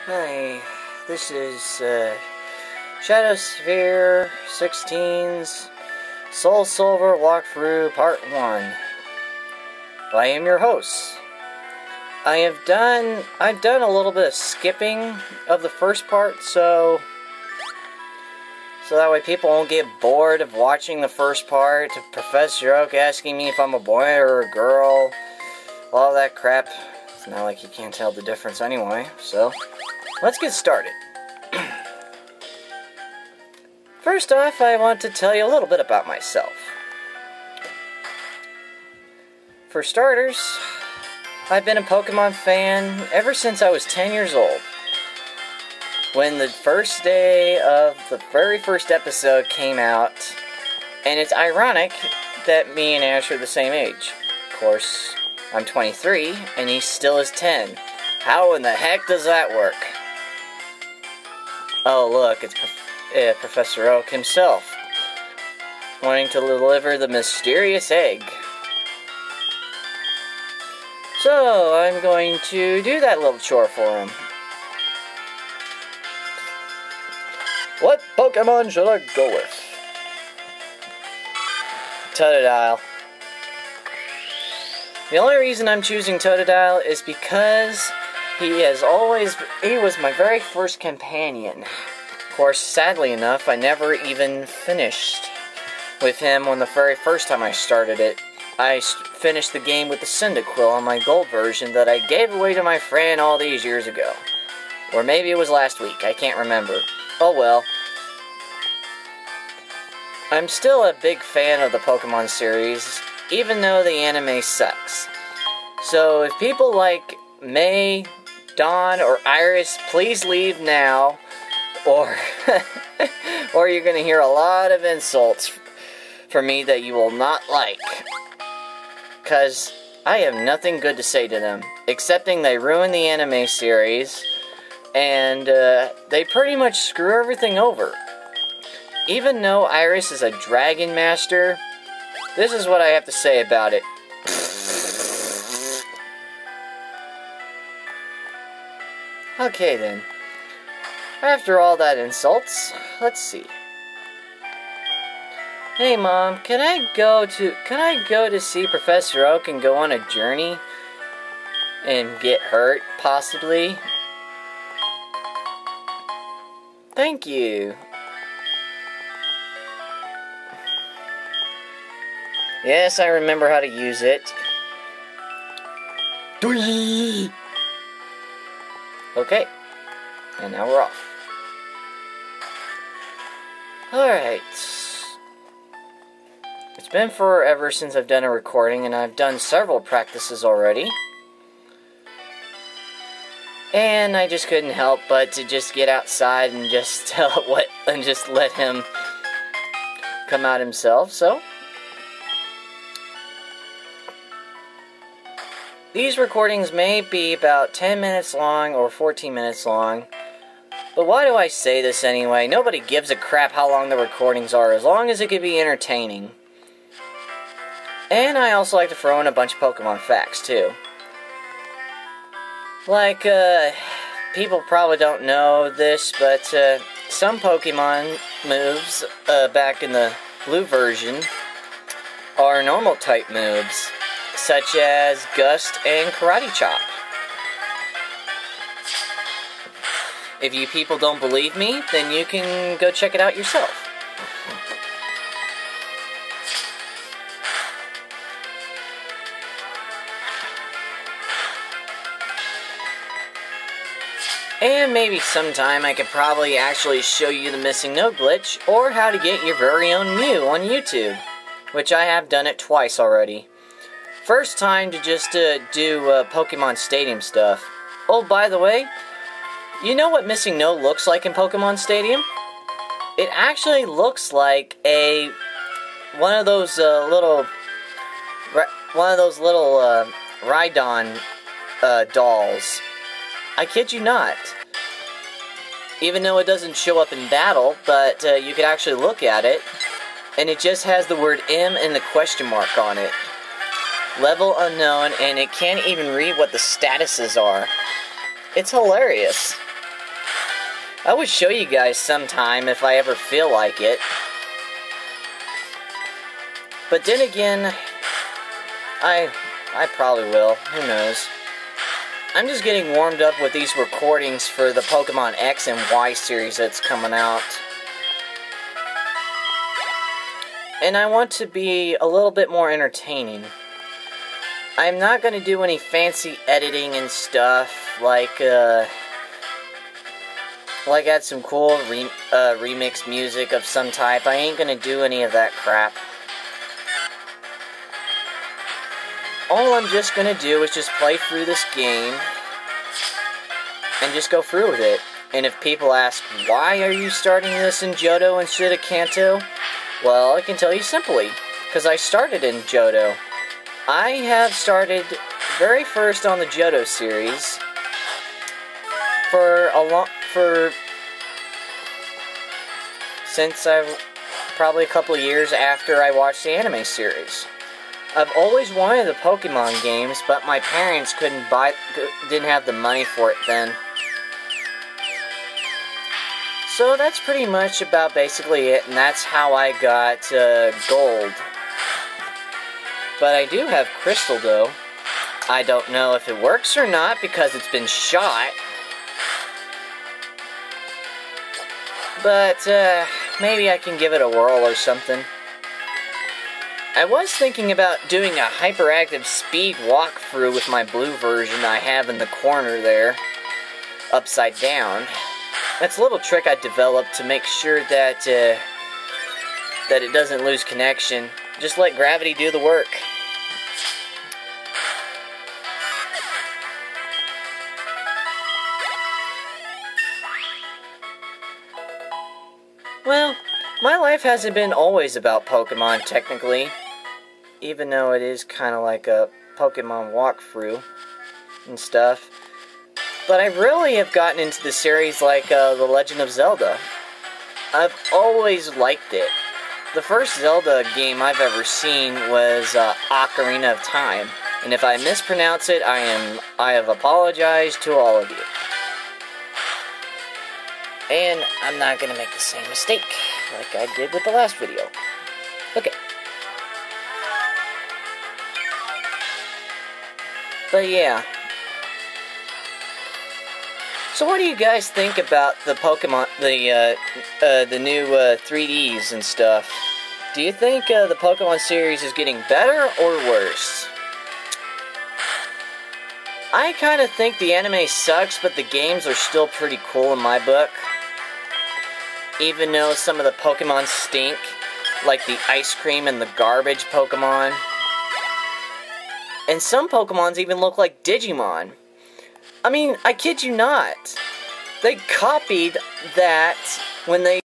Hi, this is Shadowsphere 16's Soul Silver Walkthrough Part 1. I am your host. I've done a little bit of skipping of the first part, so that way people won't get bored of watching the first part. Professor Oak asking me if I'm a boy or a girl, all that crap. It's not like you can't tell the difference anyway, so let's get started. First off, I want to tell you a little bit about myself. For starters, I've been a Pokemon fan ever since I was 10 years old. When the first day of the very first episode came out, and it's ironic that me and Ash are the same age. Of course, I'm 23, and he still is 10. How in the heck does that work? Oh, look, it's Professor Oak himself, wanting to deliver the mysterious egg. So, I'm going to do that little chore for him. What Pokemon should I go with? Totodile. The only reason I'm choosing Totodile is because he was my very first companion. Of course, sadly enough, I never even finished with him on the very first time I started it. I finished the game with the Cyndaquil on my gold version that I gave away to my friend all these years ago. Or maybe it was last week, I can't remember. Oh well. I'm still a big fan of the Pokemon series, even though the anime sucks. So if people like May, Dawn, or Iris, please leave now, or or you're going to hear a lot of insults from me that you will not like. Because I have nothing good to say to them, excepting they ruined the anime series, and they pretty much screw everything over. Even though Iris is a Dragon Master, this is what I have to say about it. Okay then. After all that insults, let's see. Hey Mom, can I go to see Professor Oak and go on a journey and get hurt, possibly? Thank you. Yes, I remember how to use it. Dwee! Okay, and now we're off. Alright. It's been forever since I've done a recording, and I've done several practices already. And I just couldn't help but to just get outside and just let him come out himself, so. These recordings may be about 10 minutes long or 14 minutes long, but why do I say this anyway? Nobody gives a crap how long the recordings are, as long as it can be entertaining. And I also like to throw in a bunch of Pokemon facts, too. Like, people probably don't know this, but some Pokemon moves back in the blue version are normal type moves, such as Gust and Karate Chop. If you people don't believe me, then you can go check it out yourself. And maybe sometime I could probably actually show you the missing note glitch, or how to get your very own Mew on YouTube, which I have done it twice already. First time to just do Pokemon Stadium stuff. Oh, by the way, you know what Missing No looks like in Pokemon Stadium? It actually looks like one of those little Rhydon dolls. I kid you not. Even though it doesn't show up in battle, but you can actually look at it, and it just has the word M and the question mark on it. Level unknown, and it can't even read what the statuses are. It's hilarious. I would show you guys sometime if I ever feel like it. But then again, I probably will. Who knows? I'm just getting warmed up with these recordings for the Pokemon X and Y series that's coming out. And I want to be a little bit more entertaining. I'm not going to do any fancy editing and stuff, like add some cool remix music of some type. I ain't going to do any of that crap. All I'm just going to do is just play through this game and just go through with it. And if people ask, why are you starting this in Johto instead of Kanto? Well, I can tell you simply, because I started in Johto. I have started very first on the Johto series since I've probably a couple of years after I watched the anime series. I've always wanted the Pokemon games, but my parents didn't have the money for it then. So that's pretty much about basically it, and that's how I got Gold. But I do have Crystal, though. I don't know if it works or not, because it's been shot. But, maybe I can give it a whirl or something. I was thinking about doing a hyperactive speed walkthrough with my blue version I have in the corner there, upside down. That's a little trick I developed to make sure that it doesn't lose connection. Just let gravity do the work. Well, my life hasn't been always about Pokemon, technically. Even though it is kind of like a Pokemon walkthrough and stuff. But I really have gotten into the series like The Legend of Zelda. I've always liked it. The first Zelda game I've ever seen was Ocarina of Time. And if I mispronounce it, I have apologized to all of you. And I'm not going to make the same mistake like I did with the last video. Okay. But yeah. So what do you guys think about the Pokemon, the new 3Ds and stuff? Do you think the Pokemon series is getting better or worse? I kind of think the anime sucks, but the games are still pretty cool in my book. Even though some of the Pokemon stink, like the ice cream and the garbage Pokemon. And some Pokemons even look like Digimon. I mean, I kid you not. They copied that when they